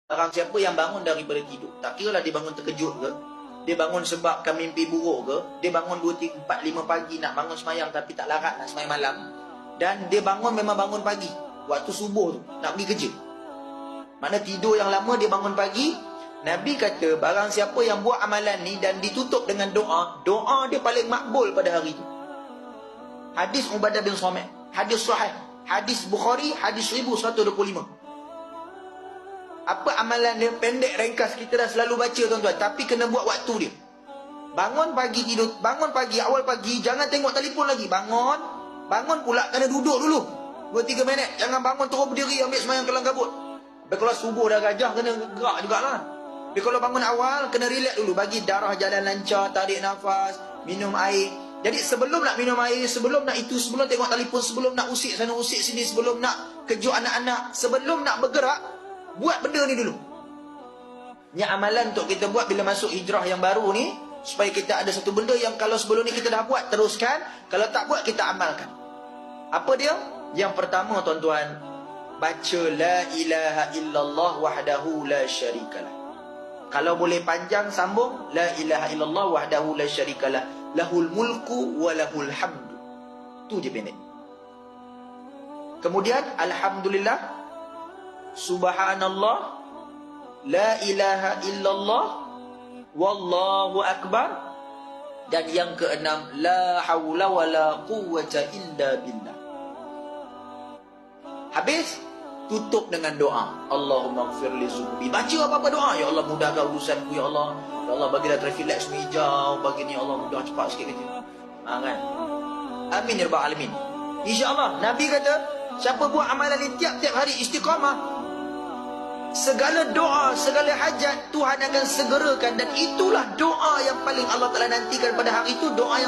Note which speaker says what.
Speaker 1: Barang siapa yang bangun daripada tidur, tak kira lah dia bangun terkejut ke, dia bangun sebabkan mimpi buruk ke, dia bangun 2, 3, 4, 5 pagi nak bangun semayang tapi tak larat nak semayang malam, dan dia bangun memang bangun pagi, waktu subuh tu, nak pergi kerja. Mana tidur yang lama dia bangun pagi. Nabi kata barang siapa yang buat amalan ni dan ditutup dengan doa, doa dia paling makbul pada hari tu. Hadis Ubadah bin Samit, hadis sahih, hadis Bukhari, hadis 1125. Apa amalan dia? Pendek, ringkas, kita dah selalu baca tuan-tuan, tapi kena buat waktu dia. Bangun pagi tidur, bangun pagi, awal pagi, jangan tengok telefon lagi. Bangun pula kena duduk dulu 2-3 minit. Jangan bangun terus berdiri ambil semayang kelang kabut. Tapi kalau subuh dah gajah, kena gerak jugalah. Tapi kalau bangun awal, kena relax dulu, bagi darah jalan lancar, tarik nafas, minum air. Jadi sebelum nak minum air, sebelum nak itu, sebelum tengok telefon, sebelum nak usik sana usik sini, sebelum nak kejut anak-anak, sebelum nak bergerak, buat benda ni dulu. Ni amalan untuk kita buat bila masuk hijrah yang baru ni, supaya kita ada satu benda yang kalau sebelum ni kita dah buat, teruskan. Kalau tak buat, kita amalkan. Apa dia? Yang pertama tuan-tuan, baca la ilaha illallah wahdahu la syarikalah. Kalau boleh panjang sambung, la ilaha illallah wahdahu la syarikalah, lahul mulku wa lahul hamdu. Tu je pendek. Kemudian alhamdulillah, subhanallah, la ilaha illallah, wallahu akbar. Dan yang keenam, la hawla wa la quwwata illa billah. Habis, tutup dengan doa, Allahumma gfir li zunubi. Baca apa-apa doa, ya Allah mudahkan urusanku, ya Allah, ya Allah bagilah traffic light semua hijau, bagi ni, ya Allah mudah cepat sikit kerja. Kan? Amin ya rabbal alamin. InsyaAllah, Nabi kata siapa buat amalan ni tiap-tiap hari istiqamah, segala doa, segala hajat Tuhan akan segerakan. Dan itulah doa yang paling Allah Ta'ala nantikan pada hari itu. Doa yang